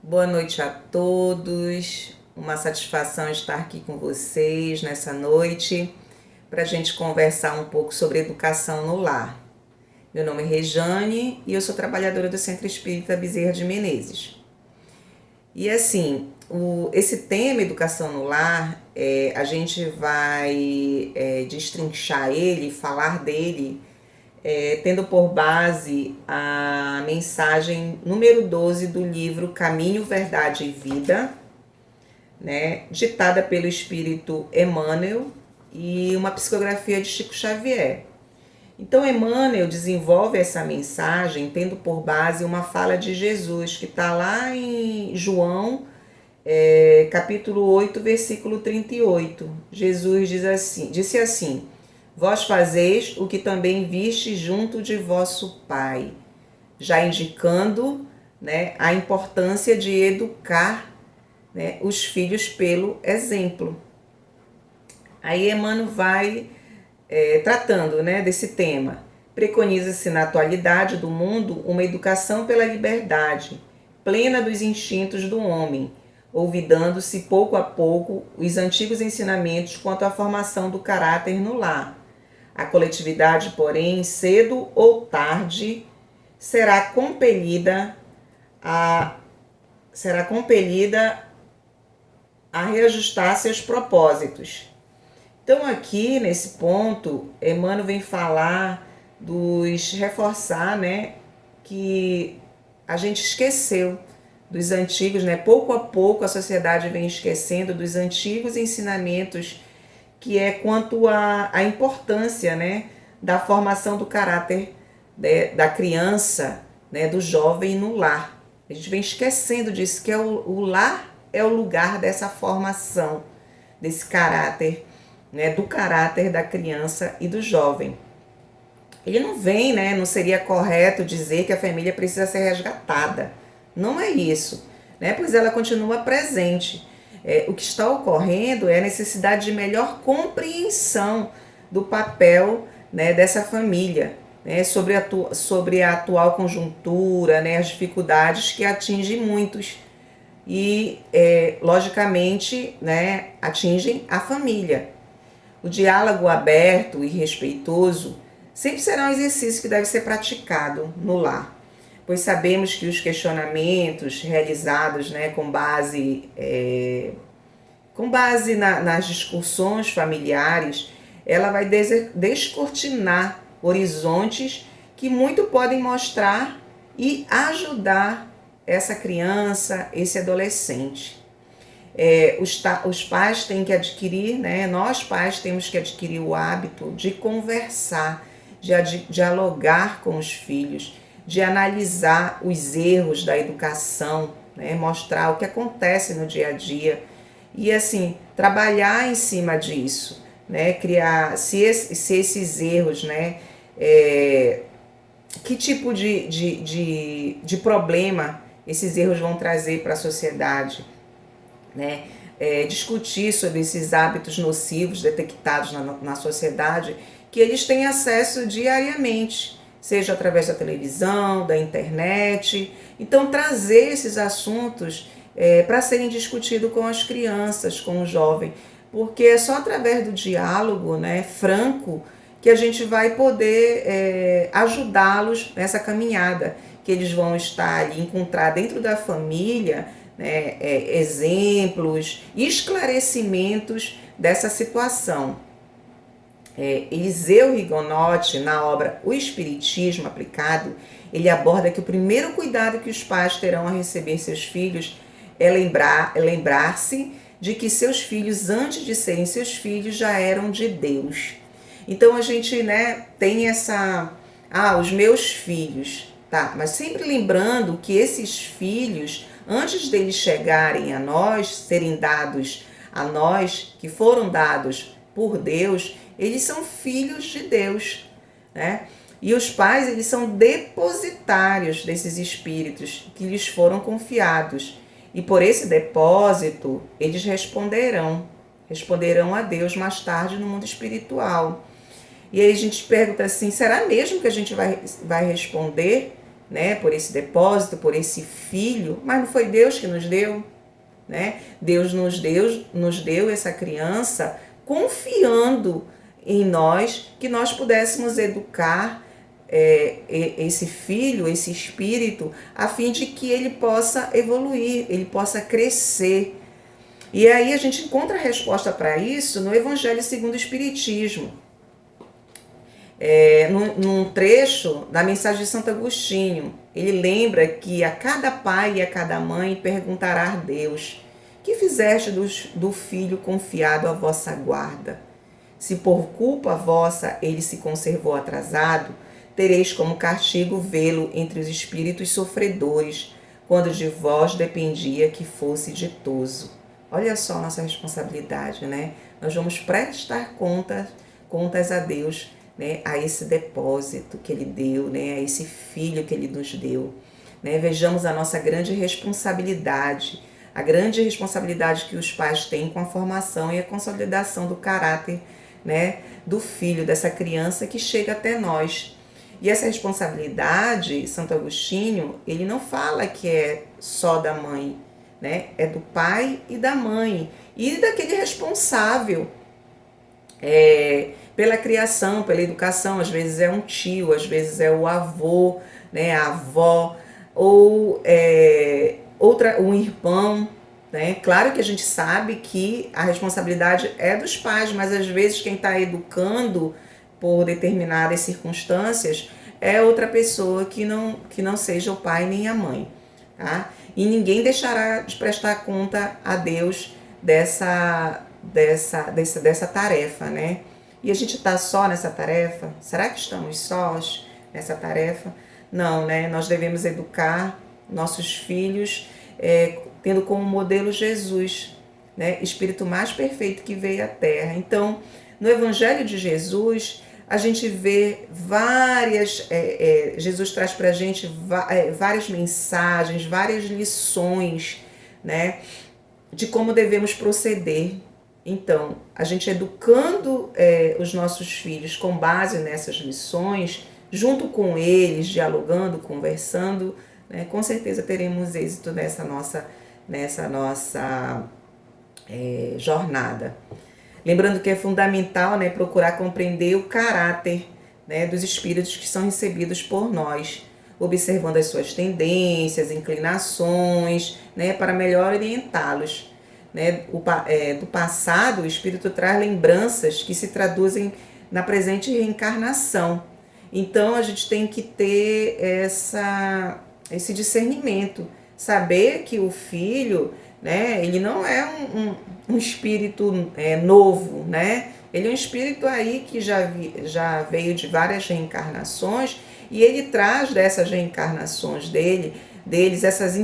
Boa noite a todos. Uma satisfação estar aqui com vocês nessa noite para a gente conversar um pouco sobre educação no lar. Meu nome é Rejane e eu sou trabalhadora do Centro Espírita Bezerra de Menezes. E assim, esse tema educação no lar, a gente vai destrinchar ele, falar dele, tendo por base a mensagem número 12 do livro Caminho, Verdade e Vida, né, ditada pelo espírito Emmanuel e uma psicografia de Chico Xavier. Então, Emmanuel desenvolve essa mensagem tendo por base uma fala de Jesus, que está lá em João, capítulo 8, versículo 38. Jesus disse assim: Vós fazeis o que também viste junto de vosso Pai, já indicando, né, a importância de educar, né, os filhos pelo exemplo. Aí Emmanuel vai tratando, né, desse tema. Preconiza-se na atualidade do mundo uma educação pela liberdade, plena dos instintos do homem, olvidando-se pouco a pouco os antigos ensinamentos quanto à formação do caráter no lar. A coletividade, porém, cedo ou tarde, será compelida a reajustar seus propósitos. Então, aqui nesse ponto, Emmanuel vem falar reforçar, né, que a gente esqueceu dos antigos, né? Pouco a pouco a sociedade vem esquecendo dos antigos ensinamentos, que é quanto à importância, né, da formação do caráter da criança, né, do jovem no lar. A gente vem esquecendo disso, que o lar é o lugar dessa formação, desse caráter, né, do caráter da criança e do jovem. Ele não vem, né, não seria correto dizer que a família precisa ser resgatada. Não é isso, né, pois ela continua presente. O que está ocorrendo é a necessidade de melhor compreensão do papel, né, dessa família, né, sobre a atual conjuntura, né, as dificuldades que atingem muitos e, logicamente, né, atingem a família. O diálogo aberto e respeitoso sempre será um exercício que deve ser praticado no lar, pois sabemos que os questionamentos realizados, né, com base nas discussões familiares, ela vai descortinar horizontes que muito podem mostrar e ajudar essa criança, esse adolescente. Os pais têm que adquirir, né, nós pais temos que adquirir o hábito de conversar, de dialogar com os filhos, de analisar os erros da educação, né, mostrar o que acontece no dia a dia e, assim, trabalhar em cima disso, né, criar, se esses erros, né, que tipo de problema esses erros vão trazer para a sociedade, né? Discutir sobre esses hábitos nocivos detectados na sociedade, que eles têm acesso diariamente, seja através da televisão, da internet. Então, trazer esses assuntos para serem discutidos com as crianças, com o jovem, porque é só através do diálogo, né, franco, que a gente vai poder ajudá-los nessa caminhada, que eles vão estar ali, encontrar dentro da família, né, exemplos e esclarecimentos dessa situação. Eliseu Rigonotti, na obra O Espiritismo Aplicado, ele aborda que o primeiro cuidado que os pais terão a receber seus filhos é lembrar-se de que seus filhos, antes de serem seus filhos, já eram de Deus. Então a gente, né, tem os meus filhos, tá? Mas sempre lembrando que esses filhos, antes deles chegarem a nós, serem dados a nós, que foram dados por Deus, eles são filhos de Deus, né? E os pais, eles são depositários desses espíritos que lhes foram confiados. E por esse depósito, eles responderão a Deus mais tarde no mundo espiritual. E aí a gente pergunta assim, será mesmo que a gente vai responder, né, por esse depósito, por esse filho, mas não foi Deus que nos deu, né? Deus nos deu essa criança confiando em nós que nós pudéssemos educar esse filho, esse espírito, a fim de que ele possa evoluir, ele possa crescer. E aí a gente encontra a resposta para isso no Evangelho segundo o Espiritismo. Num trecho da mensagem de Santo Agostinho, ele lembra que a cada pai e a cada mãe perguntará a Deus: que fizeste do filho confiado à vossa guarda? Se por culpa vossa ele se conservou atrasado, tereis como castigo vê-lo entre os espíritos sofredores, quando de vós dependia que fosse ditoso. Olha só a nossa responsabilidade, né? Nós vamos prestar contas a Deus, né? A esse depósito que Ele deu, né? A esse filho que Ele nos deu. Né? Vejamos a nossa grande responsabilidade, a grande responsabilidade que os pais têm com a formação e a consolidação do caráter, né? Do filho, dessa criança que chega até nós. E essa responsabilidade, Santo Agostinho, ele não fala que é só da mãe, né? É do pai e da mãe e daquele responsável pela criação, pela educação. Às vezes é um tio, às vezes é o avô, né? A avó, ou um irmão, né? Claro que a gente sabe que a responsabilidade é dos pais, mas às vezes quem está educando por determinadas circunstâncias é outra pessoa que não seja o pai nem a mãe, tá? E ninguém deixará de prestar conta a Deus dessa tarefa, né? E a gente está só nessa tarefa? Será que estamos sós nessa tarefa? Não, né? Nós devemos educar nossos filhos tendo como modelo Jesus, né? Espírito mais perfeito que veio à Terra. Então, no Evangelho de Jesus, a gente vê Jesus traz para a gente várias mensagens, várias lições, né, de como devemos proceder. Então, a gente educando os nossos filhos com base nessas lições, junto com eles, dialogando, conversando, né, com certeza teremos êxito nessa nossa jornada. Lembrando que é fundamental, né, procurar compreender o caráter, né, dos espíritos que são recebidos por nós, observando as suas tendências, inclinações, né, para melhor orientá-los. Né? Do passado, o espírito traz lembranças que se traduzem na presente reencarnação. Então, a gente tem que ter esse discernimento, saber que o filho, né, ele não é um espírito novo, né? Ele é um espírito aí que já veio de várias reencarnações e ele traz dessas reencarnações deles essas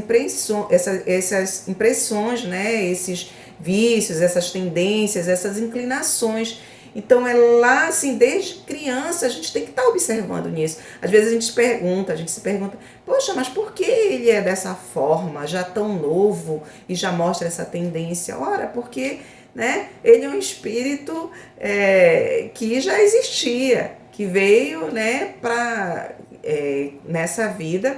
impressões, né? Esses vícios, essas tendências, essas inclinações. Então é lá, assim, desde criança a gente tem que estar observando nisso. Às vezes a gente se pergunta, poxa, mas por que ele é dessa forma, já tão novo e já mostra essa tendência? Ora, porque, né, ele é um espírito que já existia, que veio, né, nessa vida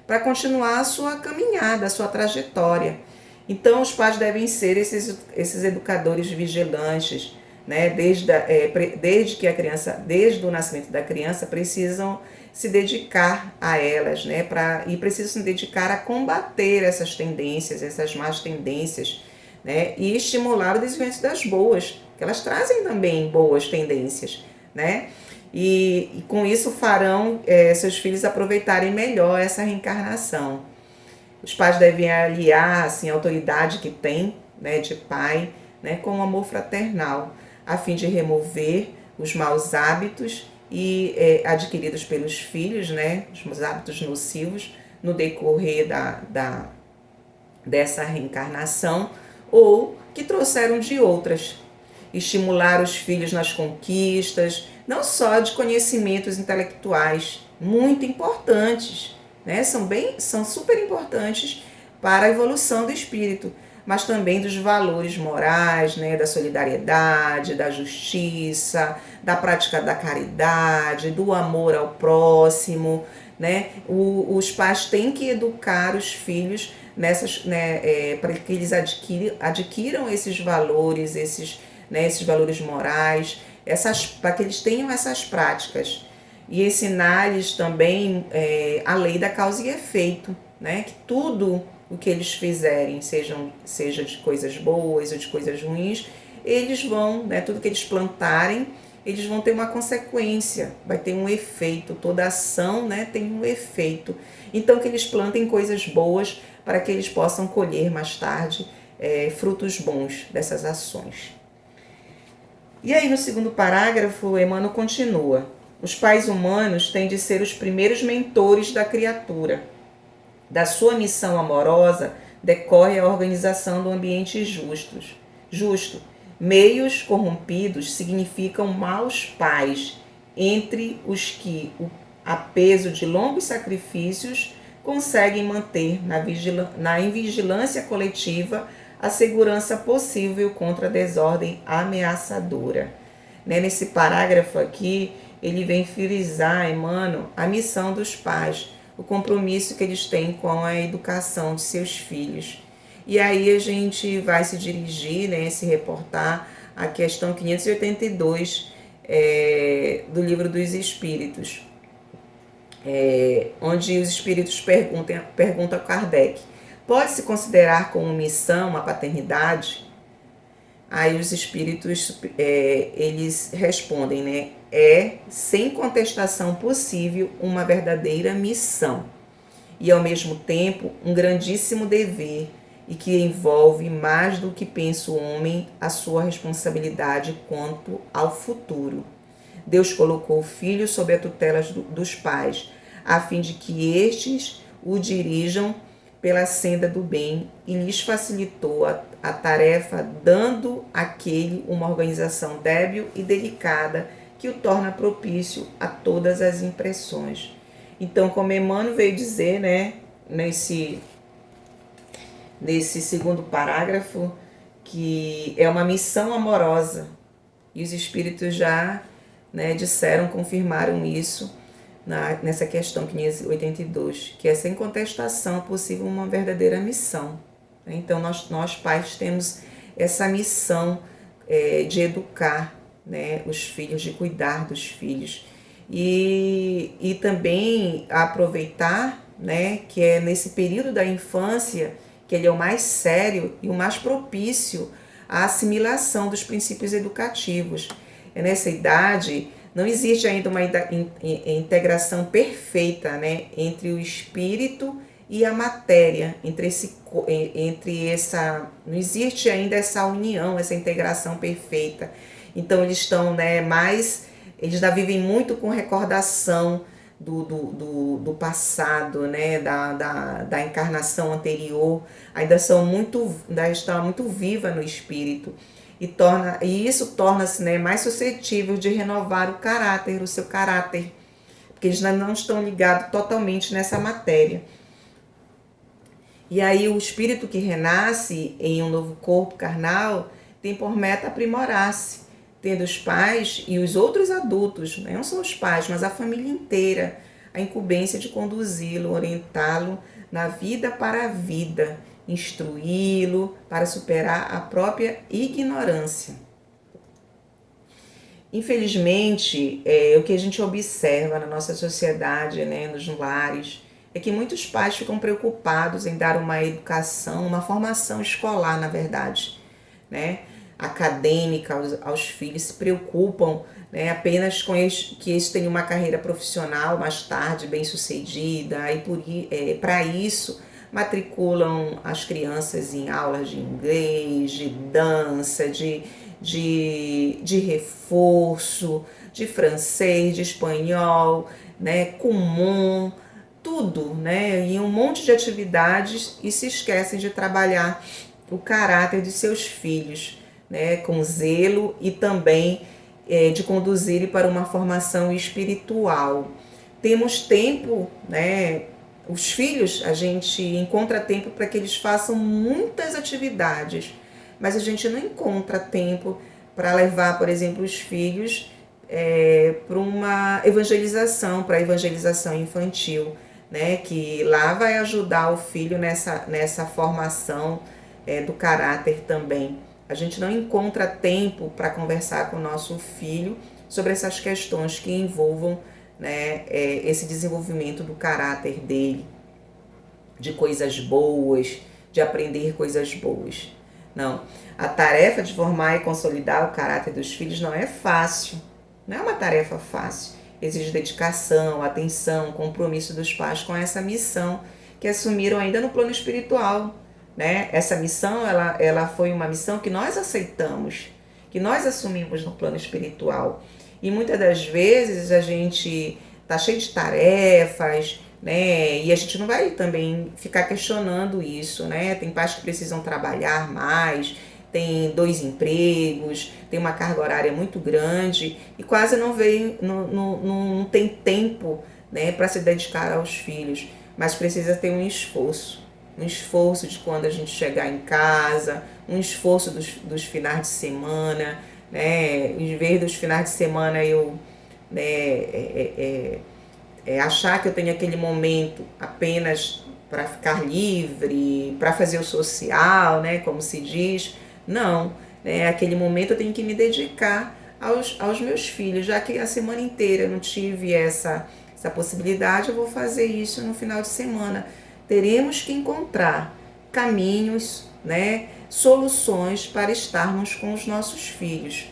para continuar a sua caminhada, a sua trajetória. Então os pais devem ser esses educadores vigilantes, né? Desde o nascimento da criança, precisam se dedicar a elas, né? E precisam se dedicar a combater essas tendências, essas más tendências, né? E estimular o desenvolvimento das boas, que elas trazem também boas tendências, né? E com isso farão seus filhos aproveitarem melhor essa reencarnação. Os pais devem aliar, assim, a autoridade que têm, né, de pai, né, com o amor fraternal, a fim de remover os maus hábitos adquiridos pelos filhos, né, os hábitos nocivos no decorrer dessa reencarnação ou que trouxeram de outras. Estimular os filhos nas conquistas, não só de conhecimentos intelectuais, muito importantes, né, são super importantes para a evolução do espírito, mas também dos valores morais, né, da solidariedade, da justiça, da prática da caridade, do amor ao próximo, né? Os pais têm que educar os filhos nessas, né, para que eles adquiram esses valores, esses valores morais, para que eles tenham essas práticas. E ensinar-lhes também a lei da causa e efeito, né? Que tudo o que eles fizerem, seja de coisas boas ou de coisas ruins, eles vão, né, tudo que eles plantarem, eles vão ter uma consequência, vai ter um efeito, toda ação, né, tem um efeito. Então que eles plantem coisas boas para que eles possam colher mais tarde frutos bons dessas ações. E aí no segundo parágrafo, Emmanuel continua: os pais humanos têm de ser os primeiros mentores da criatura. Da sua missão amorosa decorre a organização do ambiente justo. Meios corrompidos significam maus pais, entre os que, a peso de longos sacrifícios, conseguem manter na invigilância coletiva a segurança possível contra a desordem ameaçadora. Nesse parágrafo aqui, ele vem frisar, Emmanuel, a missão dos pais, o compromisso que eles têm com a educação de seus filhos. E aí a gente vai se dirigir, né, se reportar à questão 582 do Livro dos Espíritos, onde os espíritos perguntam a Kardec: pode-se considerar como missão a paternidade? Aí os espíritos, eles respondem, né? É, sem contestação possível, uma verdadeira missão. E, ao mesmo tempo, um grandíssimo dever, e que envolve mais do que pensa o homem a sua responsabilidade quanto ao futuro. Deus colocou o filho sob a tutela dos pais, a fim de que estes o dirijam pela senda do bem, e lhes facilitou a tarefa, dando àquele uma organização débil e delicada que o torna propício a todas as impressões. Então, como Emmanuel veio dizer, né, nesse segundo parágrafo, que é uma missão amorosa, e os espíritos já, né, disseram, confirmaram isso nessa questão 582, que é sem contestação possível uma verdadeira missão. Então, nós pais temos essa missão de educar, né, os filhos, de cuidar dos filhos. E também aproveitar, né, que é nesse período da infância que ele é o mais sério e o mais propício à assimilação dos princípios educativos. Nessa idade, não existe ainda uma integração perfeita, né, entre o espírito e a matéria, não existe ainda essa união, essa integração perfeita. Então eles estão, né, eles ainda vivem muito com recordação do passado, né, da encarnação anterior, ainda está muito viva no espírito, e isso torna-se, né, mais suscetível de renovar o seu caráter, porque eles não estão ligados totalmente nessa matéria. E aí o espírito que renasce em um novo corpo carnal tem por meta aprimorar-se, tendo os pais e os outros adultos, não são os pais, mas a família inteira, a incumbência de conduzi-lo, orientá-lo na vida para a vida, instruí-lo para superar a própria ignorância. Infelizmente, o que a gente observa na nossa sociedade, né, nos lares, é que muitos pais ficam preocupados em dar uma educação, uma formação escolar, na verdade, né, acadêmica aos filhos, se preocupam, né, apenas com que eles tenham uma carreira profissional mais tarde, bem-sucedida, e para isso matriculam as crianças em aulas de inglês, de dança, de reforço, de francês, de espanhol, né, comum, tudo, né, e um monte de atividades, e se esquecem de trabalhar o caráter de seus filhos, né, com zelo, e também de conduzir para uma formação espiritual. Temos tempo, né, Os filhos, a gente encontra tempo para que eles façam muitas atividades, mas a gente não encontra tempo para levar, por exemplo, os filhos para uma evangelização, para a evangelização infantil, né? Que lá vai ajudar o filho nessa formação do caráter também. A gente não encontra tempo para conversar com o nosso filho sobre essas questões que envolvam, né, esse desenvolvimento do caráter dele, de coisas boas, de aprender coisas boas. Não, a tarefa de formar e consolidar o caráter dos filhos não é fácil, não é uma tarefa fácil. Exige dedicação, atenção, compromisso dos pais com essa missão que assumiram ainda no plano espiritual, né? Essa missão, ela foi uma missão que nós aceitamos, que nós assumimos no plano espiritual. E muitas das vezes a gente tá cheio de tarefas, né? E a gente não vai também ficar questionando isso, né? Tem pais que precisam trabalhar mais, tem 2 empregos, tem uma carga horária muito grande e quase não tem tempo, né, para se dedicar aos filhos. Mas precisa ter um esforço de quando a gente chegar em casa, um esforço dos finais de semana, né? Em vez dos finais de semana eu, né, achar que eu tenho aquele momento apenas para ficar livre, para fazer o social, né, como se diz. Não, né, aquele momento eu tenho que me dedicar aos meus filhos, já que a semana inteira eu não tive essa possibilidade, eu vou fazer isso no final de semana. Teremos que encontrar caminhos, né, soluções para estarmos com os nossos filhos.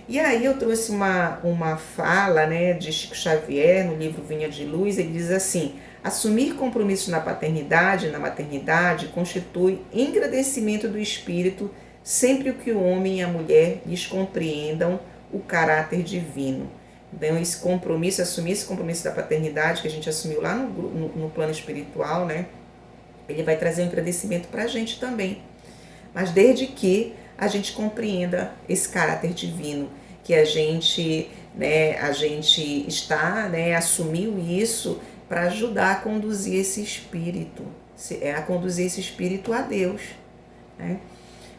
E aí eu trouxe uma fala, né, de Chico Xavier no livro Vinha de Luz. Ele diz assim: assumir compromissos na paternidade e na maternidade constitui engrandecimento do espírito sempre que o homem e a mulher lhes compreendam o caráter divino. Então esse compromisso, assumir esse compromisso da paternidade que a gente assumiu lá no plano espiritual, né, ele vai trazer um engrandecimento para a gente também. Mas desde que a gente compreenda esse caráter divino, que a gente está, né, assumiu isso para ajudar a conduzir esse espírito, a conduzir esse espírito a Deus, né?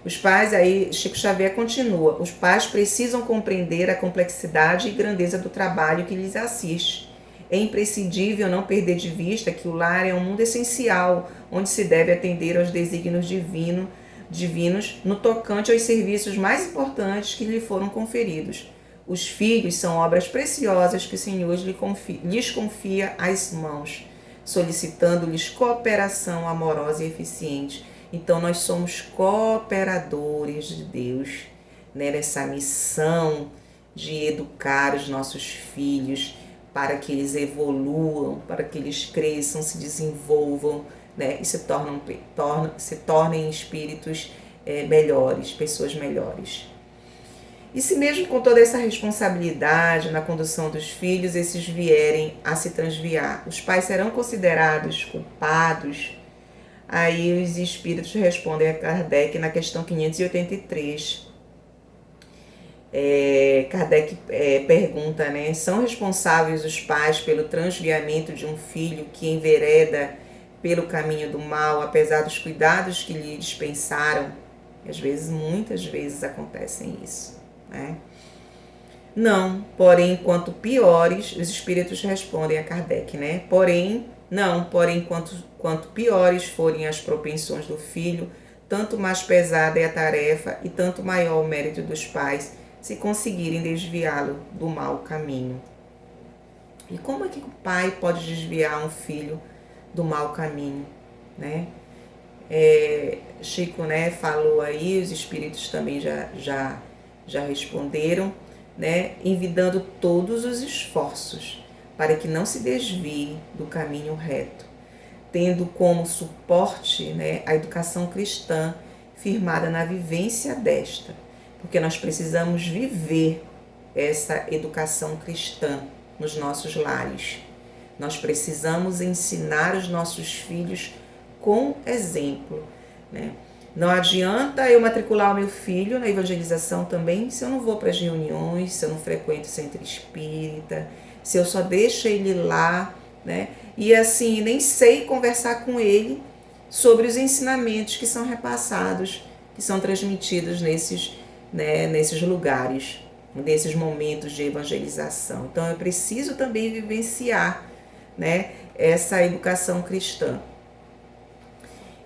Os pais, aí Chico Xavier continua, os pais precisam compreender a complexidade e grandeza do trabalho que lhes assiste. É imprescindível não perder de vista que o lar é um mundo essencial, onde se deve atender aos desígnios divinos no tocante aos serviços mais importantes que lhe foram conferidos. Os filhos são obras preciosas que o Senhor lhes confia às mãos, solicitando-lhes cooperação amorosa e eficiente. Então nós somos cooperadores de Deus, né, nessa missão de educar os nossos filhos para que eles evoluam, para que eles cresçam, se desenvolvam, né, e se tornem espíritos melhores, pessoas melhores. E se mesmo com toda essa responsabilidade na condução dos filhos, esses vierem a se transviar, os pais serão considerados culpados? Aí os espíritos respondem a Kardec na questão 583. Kardec pergunta, né, são responsáveis os pais pelo transviamento de um filho que envereda pelo caminho do mal, apesar dos cuidados que lhe dispensaram? E às vezes, muitas vezes acontecem isso, né? Não, porém, quanto piores, os espíritos respondem a Kardec, né? Porém, quanto piores forem as propensões do filho, tanto mais pesada é a tarefa e tanto maior o mérito dos pais se conseguirem desviá-lo do mau caminho. E como é que o pai pode desviar um filho do mau caminho, né? Chico, né, falou aí, os espíritos também já responderam, né, envidando todos os esforços para que não se desvie do caminho reto, tendo como suporte, né, a educação cristã firmada na vivência desta, porque nós precisamos viver essa educação cristã nos nossos lares. Nós precisamos ensinar os nossos filhos com exemplo, né? Não adianta eu matricular o meu filho na evangelização também se eu não vou para as reuniões, se eu não frequento o centro espírita, se eu só deixo ele lá né? E assim, nem sei conversar com ele sobre os ensinamentos que são repassados, que são transmitidos nesses lugares, nesses momentos de evangelização. Então eu preciso também vivenciar, né, essa educação cristã.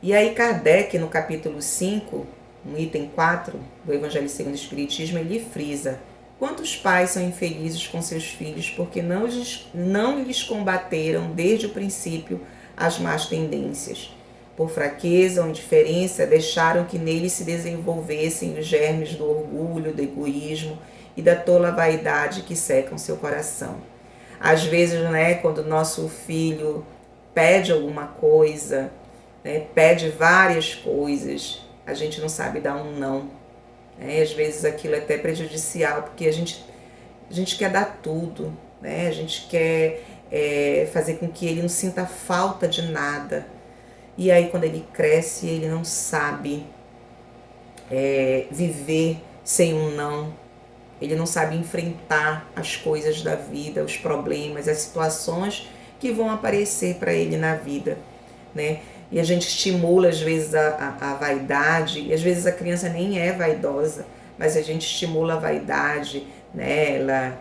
E aí Kardec, no capítulo 5, no item 4 do Evangelho segundo o Espiritismo, ele frisa: quantos pais são infelizes com seus filhos porque não lhes combateram desde o princípio as más tendências. Por fraqueza ou indiferença, deixaram que neles se desenvolvessem os germes do orgulho, do egoísmo e da tola vaidade que secam seu coração. Às vezes, né, quando nosso filho pede alguma coisa, né, pede várias coisas, a gente não sabe dar um não. Né? Às vezes aquilo é até prejudicial, porque a gente quer dar tudo, né? A gente quer fazer com que ele não sinta falta de nada. E aí quando ele cresce, ele não sabe viver sem um não. Ele não sabe enfrentar as coisas da vida, os problemas, as situações que vão aparecer para ele na vida, né? E a gente estimula às vezes a vaidade, e às vezes a criança nem é vaidosa, mas a gente estimula a vaidade nela,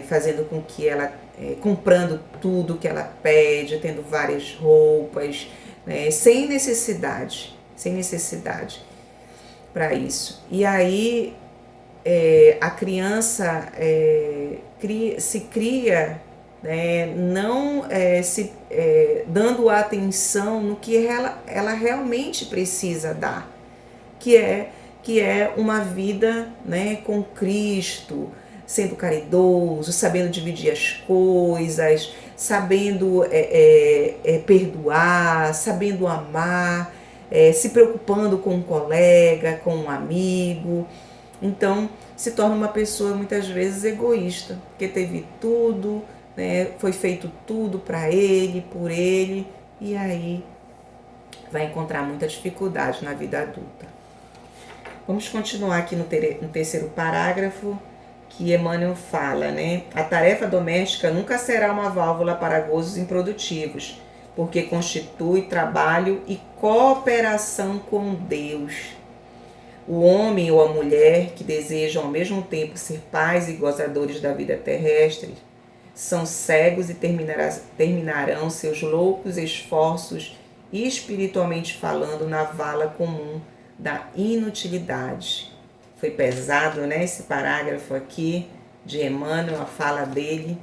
fazendo com que ela, comprando tudo que ela pede, tendo várias roupas, né? Sem necessidade para isso. E aí a criança se cria, né, não dando atenção no que ela realmente precisa dar, que é uma vida, né, com Cristo, sendo caridoso, sabendo dividir as coisas, sabendo perdoar, sabendo amar, se preocupando com um colega, com um amigo. Então se torna uma pessoa muitas vezes egoísta, porque teve tudo, né, foi feito tudo para ele, por ele, e aí vai encontrar muita dificuldade na vida adulta. Vamos continuar aqui no terceiro parágrafo, que Emmanuel fala, né? A tarefa doméstica nunca será uma válvula para gozos improdutivos, porque constitui trabalho e cooperação com Deus. O homem ou a mulher que desejam ao mesmo tempo ser pais e gozadores da vida terrestre são cegos e terminarão seus loucos esforços, espiritualmente falando, na vala comum da inutilidade. Foi pesado, né, esse parágrafo aqui de Emmanuel, a fala dele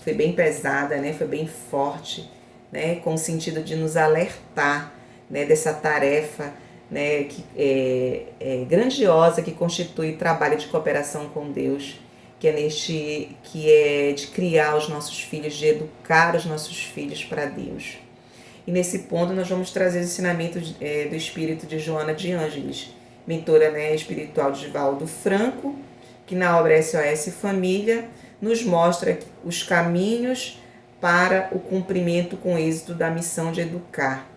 foi bem pesada, né, foi bem forte, né, com o sentido de nos alertar, né, dessa tarefa, né, que é grandiosa, que constitui trabalho de cooperação com Deus, que é de criar os nossos filhos, de educar os nossos filhos para Deus. E nesse ponto nós vamos trazer os ensinamentos do espírito de Joana de Ângeles, mentora, né, espiritual de Valdo Franco, que na obra SOS Família nos mostra os caminhos para o cumprimento com êxito da missão de educar.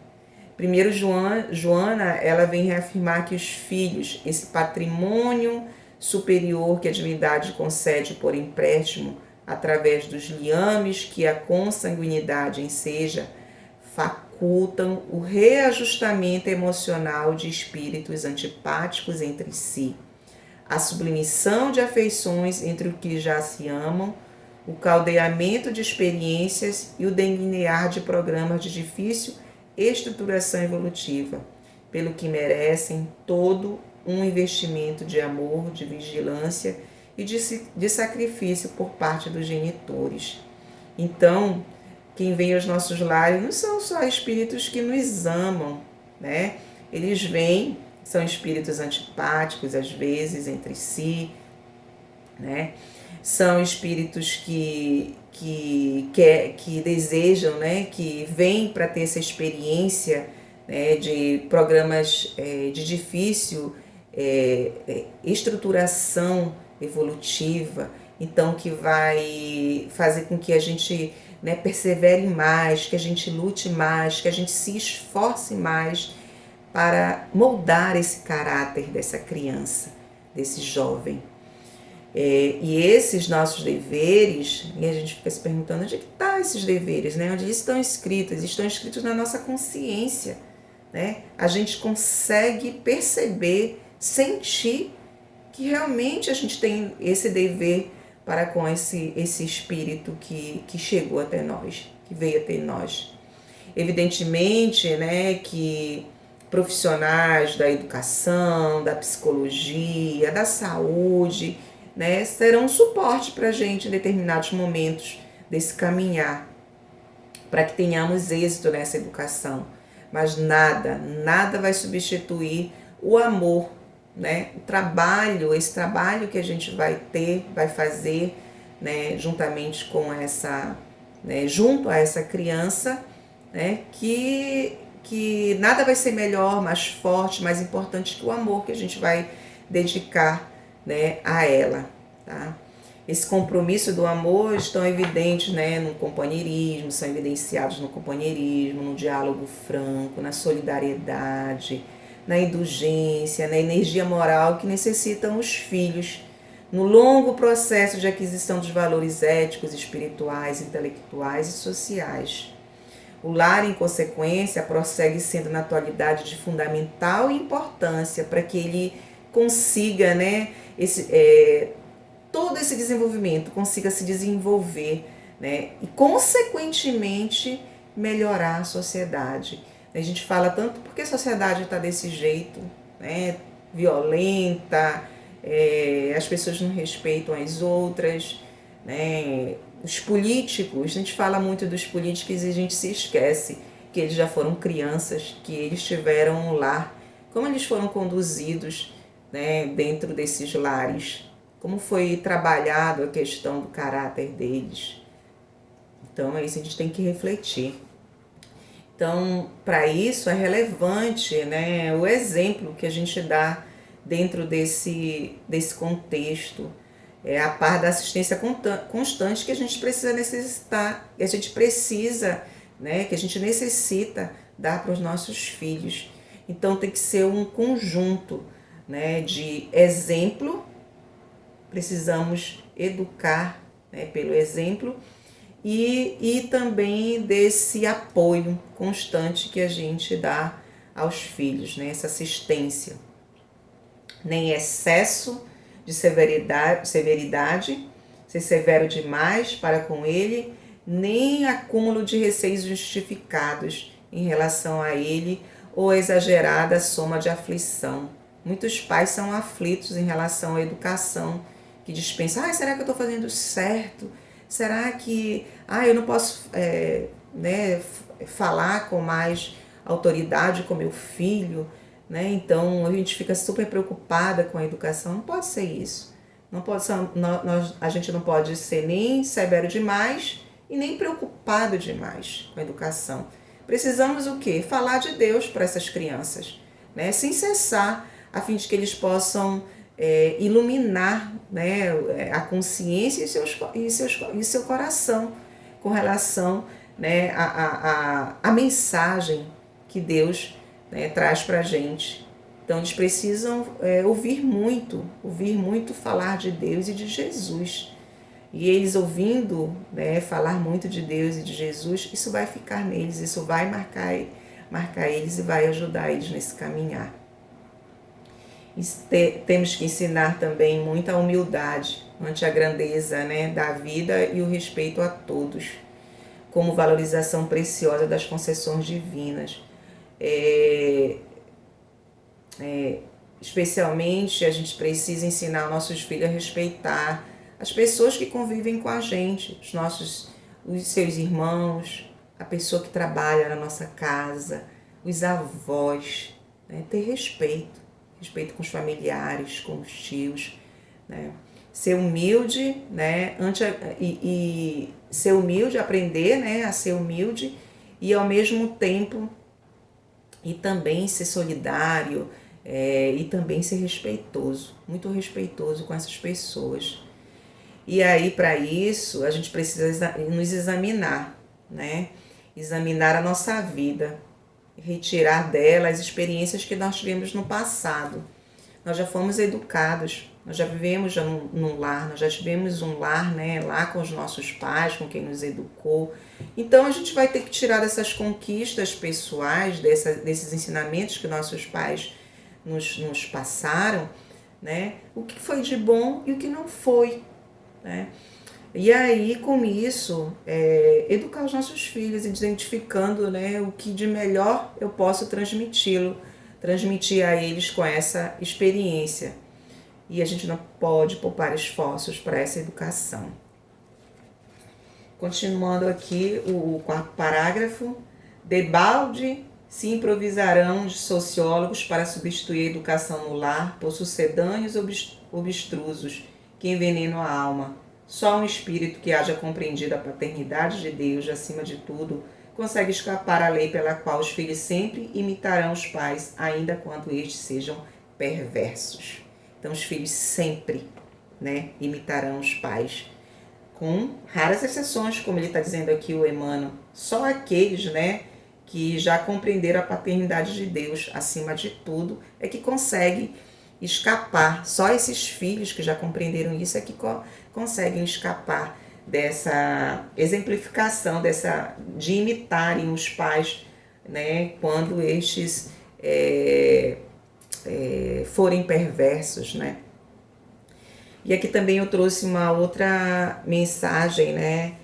Primeiro, Joana, ela vem reafirmar que os filhos, esse patrimônio superior que a divindade concede por empréstimo através dos liames que a consanguinidade enseja, facultam o reajustamento emocional de espíritos antipáticos entre si, a sublimição de afeições entre os que já se amam, o caldeamento de experiências e o delinear de programas de difícil estruturação evolutiva, pelo que merecem todo um investimento de amor, de vigilância e de sacrifício por parte dos genitores. Então, quem vem aos nossos lares não são só espíritos que nos amam, né? Eles vêm, são espíritos antipáticos, às vezes, entre si, né? São espíritos que desejam, né, que vêm para ter essa experiência, né, de programas de difícil estruturação evolutiva, então que vai fazer com que a gente, né, persevere mais, que a gente lute mais, que a gente se esforce mais para moldar esse caráter dessa criança, desse jovem. E esses nossos deveres, e a gente fica se perguntando onde é que estão esses deveres, né? Onde eles estão escritos? Estão escritos na nossa consciência, né? A gente consegue perceber, sentir que realmente a gente tem esse dever para com esse espírito que chegou até nós, que veio até nós. Evidentemente, né, que profissionais da educação, da psicologia, da saúde, né, serão um suporte para a gente em determinados momentos desse caminhar, para que tenhamos êxito nessa educação. Mas nada vai substituir o amor, né? O trabalho, esse trabalho que a gente vai ter, vai fazer, né, juntamente com essa, né, junto a essa criança, né, que nada vai ser melhor, mais forte, mais importante que o amor que a gente vai dedicar, né, a ela, tá? Esse compromisso do amor estão evidentes, né, no companheirismo, são evidenciados no companheirismo, no diálogo franco, na solidariedade, na indulgência, na energia moral que necessitam os filhos, no longo processo de aquisição dos valores éticos, espirituais, intelectuais e sociais. O lar, em consequência, prossegue sendo na atualidade de fundamental importância para que ele consiga, né, todo esse desenvolvimento, consiga se desenvolver, né, e, consequentemente, melhorar a sociedade. A gente fala tanto porque a sociedade está desse jeito, né, violenta, as pessoas não respeitam as outras, né, os políticos, a gente fala muito dos políticos e a gente se esquece que eles já foram crianças, que eles tiveram um lar, como eles foram conduzidos, né, dentro desses lares, como foi trabalhado a questão do caráter deles. Então, é isso, a gente tem que refletir. Então, para isso é relevante, né, o exemplo que a gente dá dentro desse contexto, a par da assistência constante que a gente precisa necessitar, que a gente precisa, né, que a gente necessita dar para os nossos filhos. Então, tem que ser um conjunto, né, de exemplo. Precisamos educar, né, pelo exemplo e também desse apoio constante que a gente dá aos filhos, né, essa assistência. Nem excesso de severidade, ser severo demais para com ele, nem acúmulo de receios justificados em relação a ele ou exagerada soma de aflição. Muitos pais são aflitos em relação à educação, que dispensam, será que eu estou fazendo certo? Será que eu não posso né, falar com mais autoridade com meu filho? Né? Então a gente fica super preocupada com a educação. Não pode ser isso. Não pode ser, a gente não pode ser nem severo demais e nem preocupado demais com a educação. Precisamos o quê? Falar de Deus para essas crianças, né? Sem cessar, a fim de que eles possam iluminar, né, a consciência e seu coração com relação, né, a mensagem que Deus, né, traz para a gente. Então eles precisam ouvir muito falar de Deus e de Jesus. E eles ouvindo, né, falar muito de Deus e de Jesus, isso vai ficar neles, isso vai marcar eles e vai ajudar eles nesse caminhar. Temos que ensinar também muita humildade ante a grandeza, né, da vida e o respeito a todos, como valorização preciosa das concessões divinas. Especialmente a gente precisa ensinar nossos filhos a respeitar as pessoas que convivem com a gente, os seus irmãos, a pessoa que trabalha na nossa casa, os avós, né? Ter respeito com os familiares, com os tios, né? Ser humilde, né? E ser humilde, aprender, né, a ser humilde e ao mesmo tempo e também ser solidário e também ser respeitoso, muito respeitoso com essas pessoas. E aí, para isso, a gente precisa nos examinar, né? Examinar a nossa vida, retirar dela as experiências que nós tivemos no passado. Nós já fomos educados, Nós já vivemos já num lar, nós já tivemos um lar, né, lá com os nossos pais, com quem nos educou. Então a gente vai ter que tirar dessas conquistas pessoais, desses ensinamentos que nossos pais nos passaram, né, o que foi de bom e o que não foi, né? E aí, com isso, educar os nossos filhos, identificando, né, o que de melhor eu posso transmitir a eles com essa experiência. E a gente não pode poupar esforços para essa educação. Continuando aqui o quarto parágrafo. Debalde se improvisarão de sociólogos para substituir a educação no lar por sucedâneos obstrusos que envenenam a alma. Só um espírito que haja compreendido a paternidade de Deus, acima de tudo, consegue escapar à lei pela qual os filhos sempre imitarão os pais, ainda quando estes sejam perversos. Então, os filhos sempre, né, imitarão os pais, com raras exceções, como ele está dizendo aqui, o Emmanuel. Só aqueles, né, que já compreenderam a paternidade de Deus, acima de tudo, é que conseguem escapar. Só esses filhos que já compreenderam isso é que conseguem escapar dessa exemplificação, de imitarem os pais, né, quando estes forem perversos, né? E aqui também eu trouxe uma outra mensagem, né?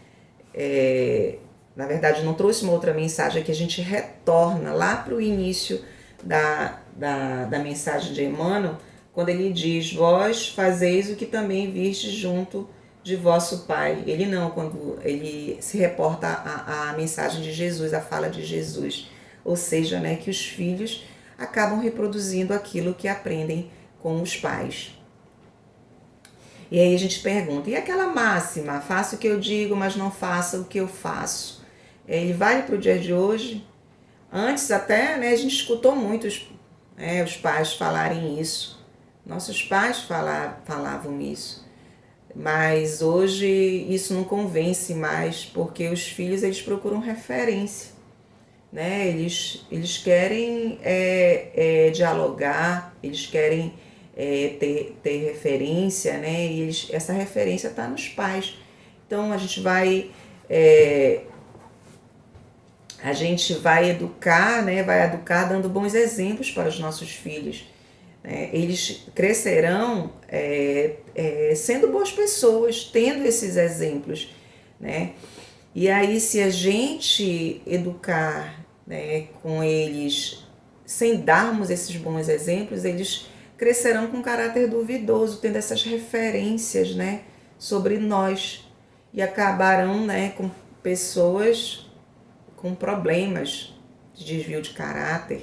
Na verdade, não trouxe uma outra mensagem, que a gente retorna lá para o início da mensagem de Emmanuel, quando ele diz: vós fazeis o que também vistes junto de vosso Pai. Ele não, quando ele se reporta à mensagem de Jesus, à fala de Jesus. Ou seja, né, que os filhos acabam reproduzindo aquilo que aprendem com os pais. E aí a gente pergunta, e aquela máxima, faça o que eu digo, mas não faça o que eu faço? Ele vale para o dia de hoje? Antes até, né, a gente escutou muito os pais falarem isso. Nossos pais falavam isso. Mas hoje isso não convence mais, porque os filhos eles procuram referência, né? Eles querem dialogar, eles querem ter referência, né? E essa referência está nos pais. Então a gente vai educar, né? Vai educar dando bons exemplos para os nossos filhos. Eles crescerão sendo boas pessoas, tendo esses exemplos, né? E aí, se a gente educar, né, com eles, sem darmos esses bons exemplos, eles crescerão com caráter duvidoso, tendo essas referências, né, sobre nós, e acabarão, né, com pessoas com problemas de desvio de caráter.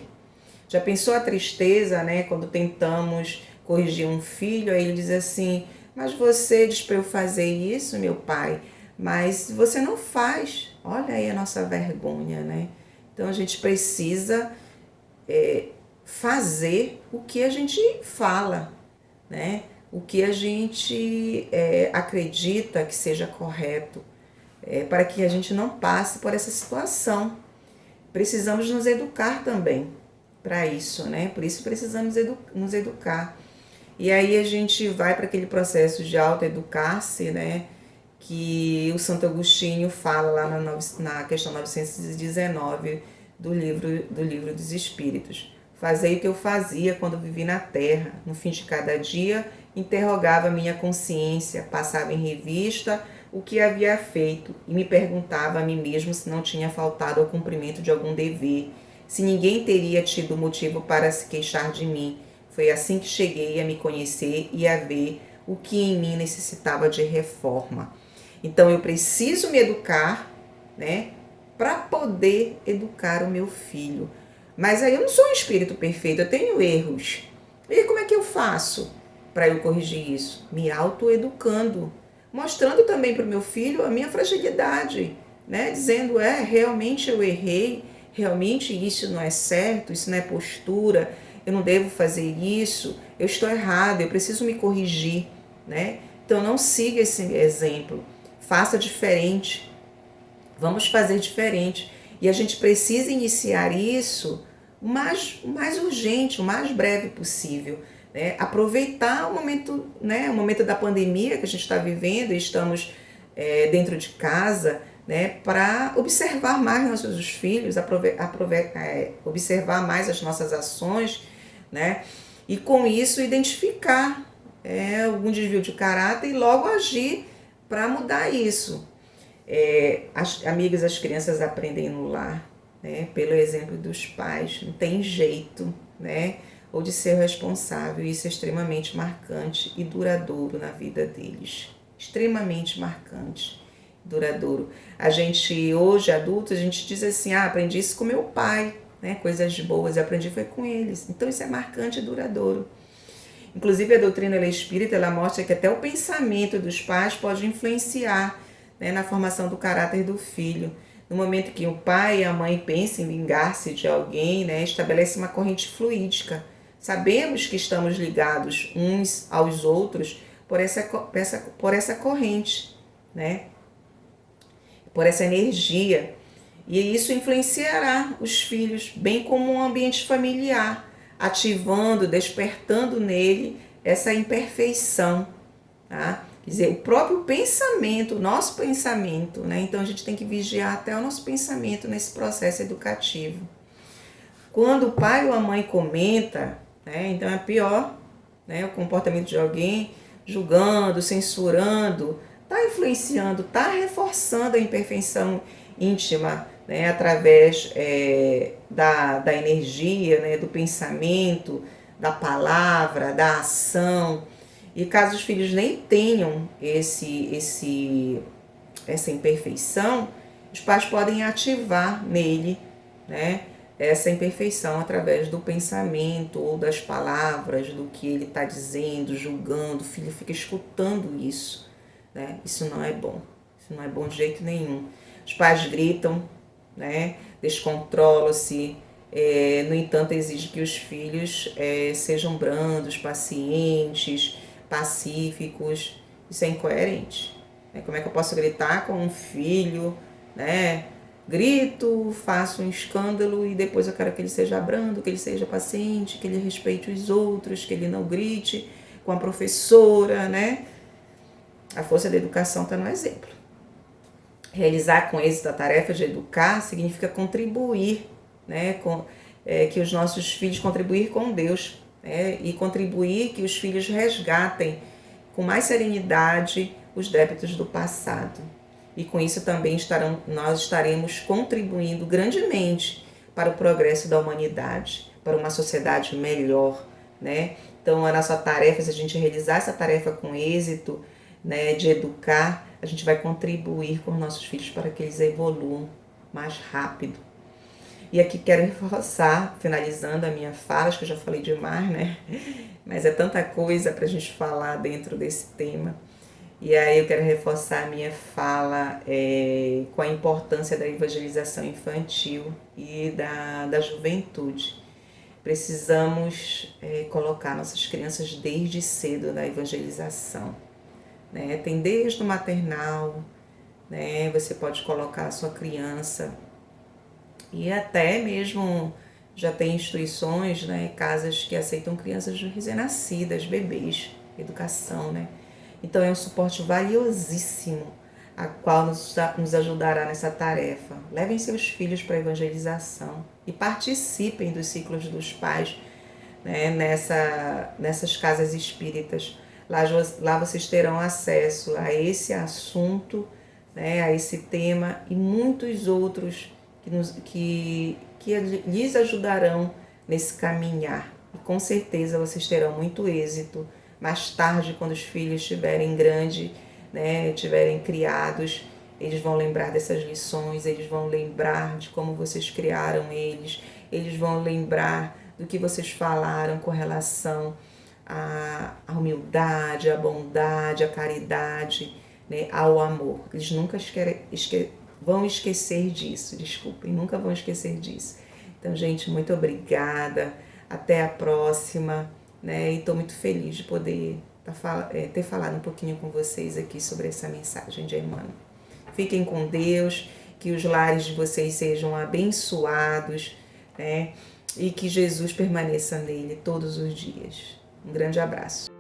Já pensou a tristeza, né, quando tentamos corrigir um filho, aí ele diz assim: mas você diz para eu fazer isso, meu pai, mas você não faz. Olha aí a nossa vergonha, né? Então a gente precisa fazer o que a gente fala, né? O que a gente acredita que seja correto, para que a gente não passe por essa situação. Precisamos nos educar também para isso, né? Por isso precisamos nos educar. E aí a gente vai para aquele processo de autoeducar-se, né? Que o Santo Agostinho fala lá na questão 919 do livro dos Espíritos. Fazei o que eu fazia quando vivi na terra. No fim de cada dia, interrogava minha consciência, passava em revista o que havia feito e me perguntava a mim mesmo se não tinha faltado ao cumprimento de algum dever, se ninguém teria tido motivo para se queixar de mim. Foi assim que cheguei a me conhecer e a ver o que em mim necessitava de reforma. Então eu preciso me educar, né, para poder educar o meu filho. Mas aí eu não sou um espírito perfeito, eu tenho erros. E como é que eu faço para eu corrigir isso? Me autoeducando, mostrando também para o meu filho a minha fragilidade, né, dizendo, realmente eu errei, realmente isso não é certo, isso não é postura, eu não devo fazer isso, eu estou errado, eu preciso me corrigir, né? Então não siga esse exemplo, faça diferente, vamos fazer diferente. E a gente precisa iniciar isso o mais urgente, o mais breve possível, né? Aproveitar o momento, né? O momento da pandemia que a gente está vivendo, e estamos dentro de casa, né? Para observar mais nossos filhos, observar mais as nossas ações, né? E com isso identificar algum desvio de caráter e logo agir para mudar isso. As crianças aprendem no lar, né, pelo exemplo dos pais, não tem jeito, né, ou de ser responsável. Isso é extremamente marcante e duradouro na vida deles, extremamente marcante, duradouro. A gente, hoje, adultos, a gente diz assim, aprendi isso com meu pai, né, coisas boas, eu aprendi foi com eles. Então isso é marcante e duradouro. Inclusive a doutrina espírita, ela mostra que até o pensamento dos pais pode influenciar, né, na formação do caráter do filho. No momento que o pai e a mãe pensam em vingar-se de alguém, né, estabelece uma corrente fluídica. Sabemos que estamos ligados uns aos outros por essa corrente, né, por essa energia. E isso influenciará os filhos, bem como um ambiente familiar, ativando, despertando nele essa imperfeição, tá? Quer dizer, o próprio pensamento, o nosso pensamento, né? Então a gente tem que vigiar até o nosso pensamento nesse processo educativo. Quando o pai ou a mãe comenta, né? Então é pior, né? O comportamento de alguém, julgando, censurando, está influenciando, está reforçando a imperfeição íntima, né, através da energia, né, do pensamento, da palavra, da ação. E caso os filhos nem tenham essa imperfeição, os pais podem ativar nele, né, essa imperfeição através do pensamento ou das palavras, do que ele está dizendo, julgando. O filho fica escutando isso, né? Isso não é bom, isso não é bom de jeito nenhum. Os pais gritam, né? Descontrolam-se, no entanto, exige que os filhos sejam brandos, pacientes, pacíficos. Isso é incoerente. Né? Como é que eu posso gritar com um filho, né? Grito, faço um escândalo e depois eu quero que ele seja brando, que ele seja paciente, que ele respeite os outros, que ele não grite com a professora, né? A força da educação está no exemplo. Realizar com êxito a tarefa de educar significa contribuir, né, que os nossos filhos contribuir com Deus, né, e contribuir que os filhos resgatem com mais serenidade os débitos do passado. E com isso também nós estaremos contribuindo grandemente para o progresso da humanidade, para uma sociedade melhor, né? Então a nossa tarefa, se a gente realizar essa tarefa com êxito, né, de educar, a gente vai contribuir com os nossos filhos para que eles evoluam mais rápido. E aqui quero reforçar, finalizando a minha fala, acho que eu já falei demais, né? Mas é tanta coisa para a gente falar dentro desse tema. E aí eu quero reforçar a minha fala com a importância da evangelização infantil e da juventude. Precisamos colocar nossas crianças desde cedo na evangelização. Né? Tem desde o maternal, né? Você pode colocar a sua criança e até mesmo já tem instituições, né? Casas que aceitam crianças recém-nascidas, bebês, educação, né? Então é um suporte valiosíssimo, a qual nos ajudará nessa tarefa. Levem seus filhos para a evangelização e participem dos ciclos dos pais, né? Nessas casas espíritas. Lá vocês terão acesso a esse assunto, né, a esse tema e muitos outros que lhes ajudarão nesse caminhar. E com certeza vocês terão muito êxito mais tarde, quando os filhos estiverem grandes, né, estiverem criados. Eles vão lembrar dessas lições, eles vão lembrar de como vocês criaram eles vão lembrar do que vocês falaram com relação à humildade, à bondade, à caridade, né, ao amor. Eles nunca vão esquecer disso, desculpem, nunca vão esquecer disso. Então, gente, muito obrigada, até a próxima, né, e estou muito feliz de poder ter falado um pouquinho com vocês aqui sobre essa mensagem de Emmanuel. Fiquem com Deus, que os lares de vocês sejam abençoados, né, e que Jesus permaneça nele todos os dias. Um grande abraço.